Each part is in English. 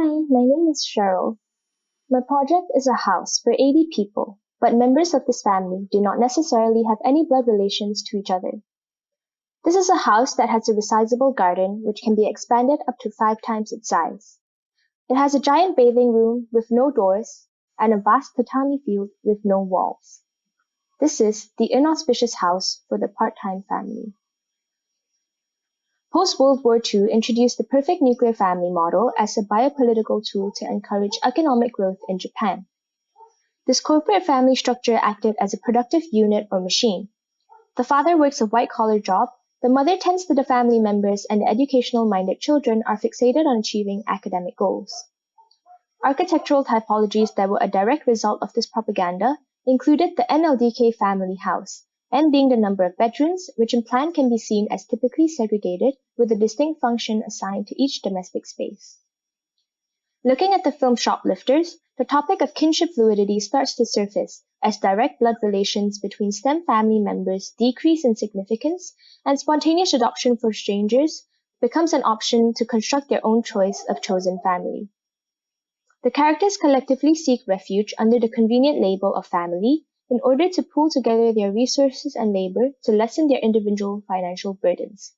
Hi, my name is Cheryl. My project is a house for 80 people, but members of this family do not necessarily have any blood relations to each other. This is a house that has a resizable garden which can be expanded up to 5 times its size. It has a giant bathing room with no doors and a vast tatami field with no walls. This is the inauspicious house for the part-time family. Post-World War II introduced the perfect nuclear family model as a biopolitical tool to encourage economic growth in Japan. This corporate family structure acted as a productive unit or machine. The father works a white-collar job, the mother tends to the family members, and the educational-minded children are fixated on achieving academic goals. Architectural typologies that were a direct result of this propaganda included the NLDK family house, N being the number of bedrooms, which in plan can be seen as typically segregated with a distinct function assigned to each domestic space. Looking at the film Shoplifters, the topic of kinship fluidity starts to surface as direct blood relations between STEM family members decrease in significance and spontaneous adoption for strangers becomes an option to construct their own choice of chosen family. The characters collectively seek refuge under the convenient label of family in order to pool together their resources and labor to lessen their individual financial burdens.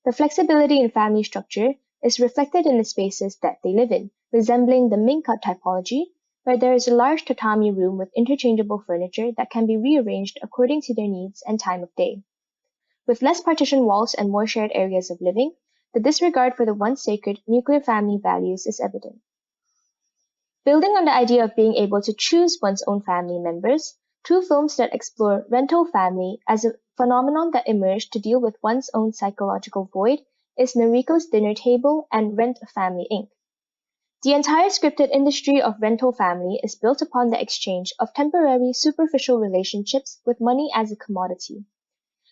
The flexibility in family structure is reflected in the spaces that they live in, resembling the Ming-cut typology, where there is a large tatami room with interchangeable furniture that can be rearranged according to their needs and time of day. With less partition walls and more shared areas of living, the disregard for the once sacred nuclear family values is evident. Building on the idea of being able to choose one's own family members, two films that explore rental family as a phenomenon that emerged to deal with one's own psychological void is Noriko's Dinner Table and Rent a Family Inc. The entire scripted industry of rental family is built upon the exchange of temporary, superficial relationships with money as a commodity.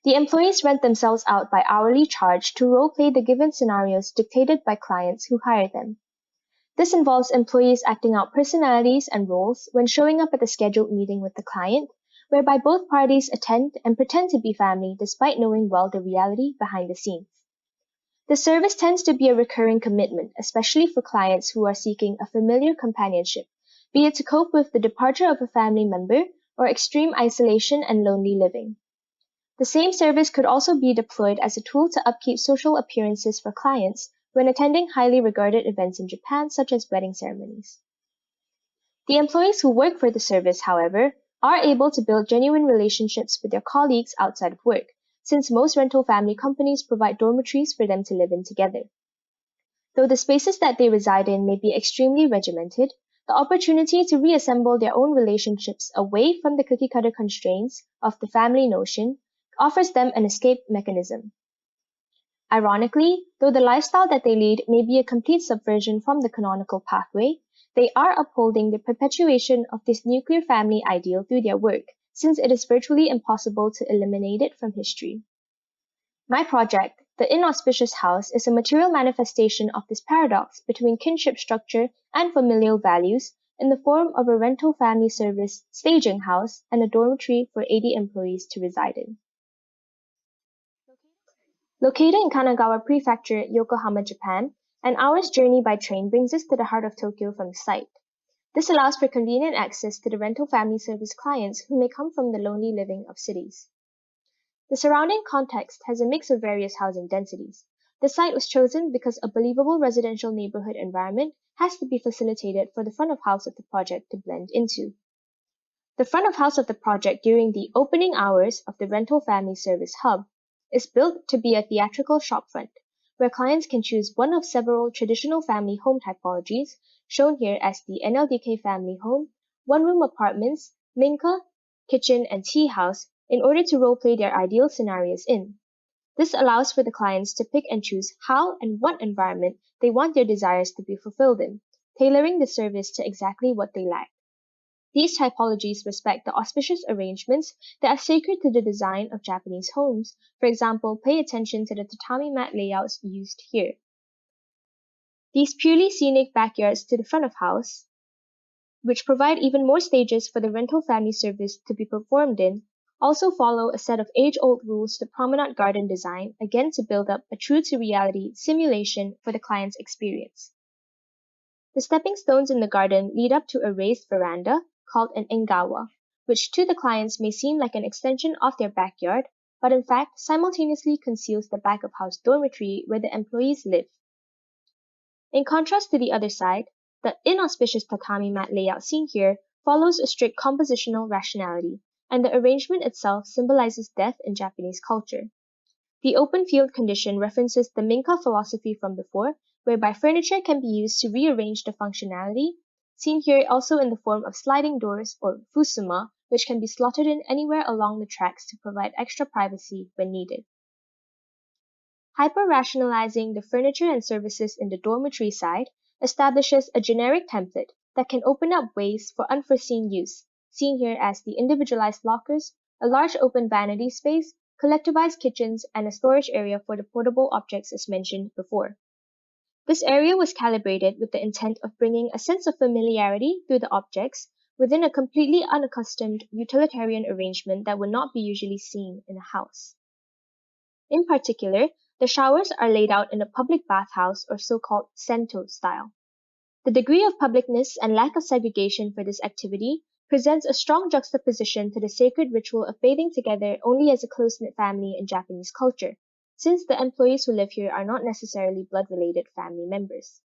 The employees rent themselves out by hourly charge to role-play the given scenarios dictated by clients who hire them. This involves employees acting out personalities and roles when showing up at the scheduled meeting with the client, whereby both parties attend and pretend to be family despite knowing well the reality behind the scenes. The service tends to be a recurring commitment, especially for clients who are seeking a familiar companionship, be it to cope with the departure of a family member or extreme isolation and lonely living. The same service could also be deployed as a tool to upkeep social appearances for clients when attending highly regarded events in Japan, such as wedding ceremonies. The employees who work for the service, however, are able to build genuine relationships with their colleagues outside of work, since most rental family companies provide dormitories for them to live in together. Though the spaces that they reside in may be extremely regimented, the opportunity to reassemble their own relationships away from the cookie-cutter constraints of the family notion offers them an escape mechanism. Ironically, though the lifestyle that they lead may be a complete subversion from the canonical pathway, they are upholding the perpetuation of this nuclear family ideal through their work, since it is virtually impossible to eliminate it from history. My project, The Inauspicious House, is a material manifestation of this paradox between kinship structure and familial values in the form of a rental family service staging house and a dormitory for 80 employees to reside in. Located in Kanagawa Prefecture, Yokohama, Japan, an hour's journey by train brings us to the heart of Tokyo from the site. This allows for convenient access to the rental family service clients who may come from the lonely living of cities. The surrounding context has a mix of various housing densities. The site was chosen because a believable residential neighborhood environment has to be facilitated for the front of house of the project to blend into. The front of house of the project during the opening hours of the rental family service hub is built to be a theatrical shopfront, where clients can choose one of several traditional family home typologies, shown here as the NLDK family home, one-room apartments, minka, kitchen, and tea house, in order to role-play their ideal scenarios in. This allows for the clients to pick and choose how and what environment they want their desires to be fulfilled in, tailoring the service to exactly what they lack. These typologies respect the auspicious arrangements that are sacred to the design of Japanese homes. For example, pay attention to the tatami mat layouts used here. These purely scenic backyards to the front of house, which provide even more stages for the rental family service to be performed in, also follow a set of age-old rules to promenade garden design, again to build up a true-to-reality simulation for the client's experience. The stepping stones in the garden lead up to a raised veranda called an engawa, which to the clients may seem like an extension of their backyard, but in fact simultaneously conceals the back-of-house dormitory where the employees live. In contrast to the other side, the inauspicious tatami mat layout seen here follows a strict compositional rationality, and the arrangement itself symbolizes death in Japanese culture. The open field condition references the Minka philosophy from before, whereby furniture can be used to rearrange the functionality, seen here also in the form of sliding doors or fusuma, which can be slotted in anywhere along the tracks to provide extra privacy when needed. Hyper-rationalizing the furniture and services in the dormitory side establishes a generic template that can open up ways for unforeseen use, seen here as the individualized lockers, a large open vanity space, collectivized kitchens, and a storage area for the portable objects as mentioned before. This area was calibrated with the intent of bringing a sense of familiarity through the objects within a completely unaccustomed utilitarian arrangement that would not be usually seen in a house. In particular, the showers are laid out in a public bathhouse or so-called sento style. The degree of publicness and lack of segregation for this activity presents a strong juxtaposition to the sacred ritual of bathing together only as a close-knit family in Japanese culture, since the employees who live here are not necessarily blood-related family members.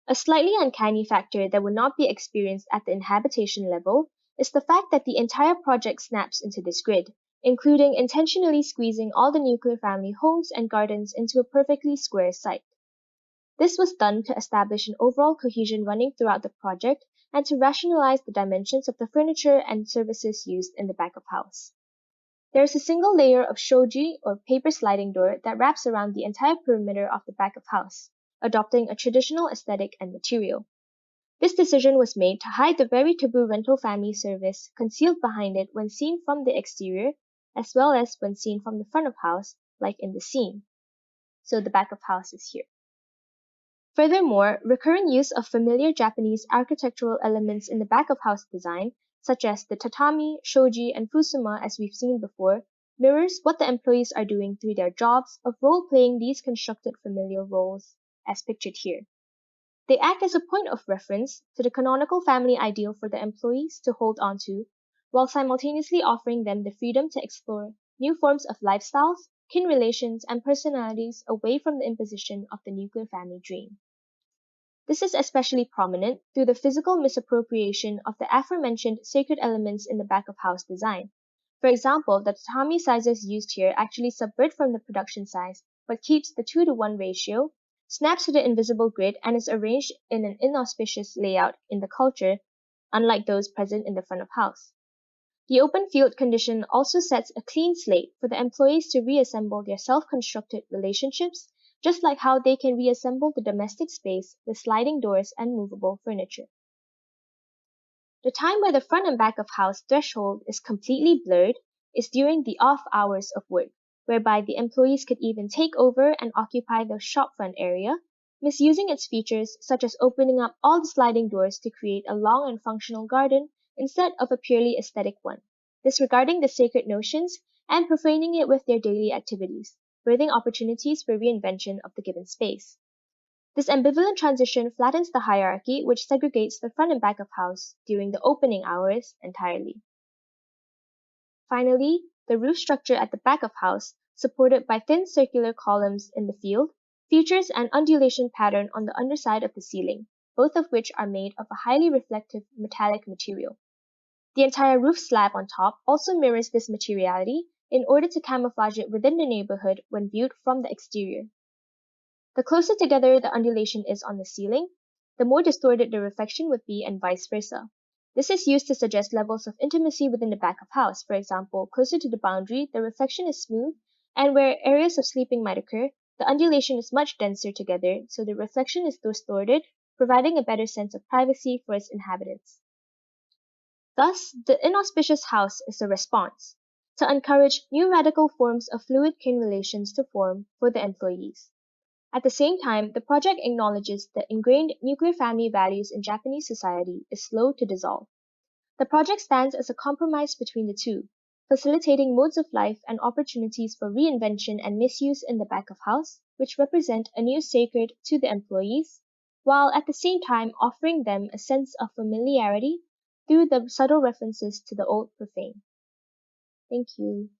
A slightly uncanny factor that would not be experienced at the inhabitation level is the fact that the entire project snaps into this grid, including intentionally squeezing all the nuclear family homes and gardens into a perfectly square site. This was done to establish an overall cohesion running throughout the project and to rationalize the dimensions of the furniture and services used in the back of house. There is a single layer of shoji or paper sliding door that wraps around the entire perimeter of the back of house, adopting a traditional aesthetic and material. This decision was made to hide the very taboo rental family service concealed behind it when seen from the exterior, as well as when seen from the front of house, like in the scene. So the back of house is here. Furthermore, recurrent use of familiar Japanese architectural elements in the back of house design, such as the tatami, shoji, and fusuma as we've seen before, mirrors what the employees are doing through their jobs of role-playing these constructed familiar roles, as pictured here. They act as a point of reference to the canonical family ideal for the employees to hold on to, while simultaneously offering them the freedom to explore new forms of lifestyles, kin relations, and personalities away from the imposition of the nuclear family dream. This is especially prominent through the physical misappropriation of the aforementioned sacred elements in the back of house design. For example, the tatami sizes used here actually subvert from the production size, but keeps the 2:1 ratio, snaps to the invisible grid, and is arranged in an inauspicious layout in the culture, unlike those present in the front of house. The open field condition also sets a clean slate for the employees to reassemble their self-constructed relationships, just like how they can reassemble the domestic space with sliding doors and movable furniture. The time where the front and back of house threshold is completely blurred is during the off hours of work, whereby the employees could even take over and occupy the shop front area, misusing its features such as opening up all the sliding doors to create a long and functional garden instead of a purely aesthetic one, disregarding the sacred notions and profaning it with their daily activities, birthing opportunities for reinvention of the given space. This ambivalent transition flattens the hierarchy, which segregates the front and back of house during the opening hours entirely. Finally, the roof structure at the back of house, supported by thin circular columns in the field, features an undulation pattern on the underside of the ceiling, both of which are made of a highly reflective metallic material. The entire roof slab on top also mirrors this materiality in order to camouflage it within the neighborhood when viewed from the exterior. The closer together the undulation is on the ceiling, the more distorted the reflection would be and vice versa. This is used to suggest levels of intimacy within the back of house. For example, closer to the boundary, the reflection is smooth, and where areas of sleeping might occur, the undulation is much denser together, so the reflection is distorted, providing a better sense of privacy for its inhabitants. Thus, the inauspicious house is a response to encourage new radical forms of fluid kin relations to form for the employees. At the same time, the project acknowledges that ingrained nuclear family values in Japanese society is slow to dissolve. The project stands as a compromise between the two, facilitating modes of life and opportunities for reinvention and misuse in the back of house, which represent a new sacred to the employees, while at the same time offering them a sense of familiarity through the subtle references to the old profane. Thank you.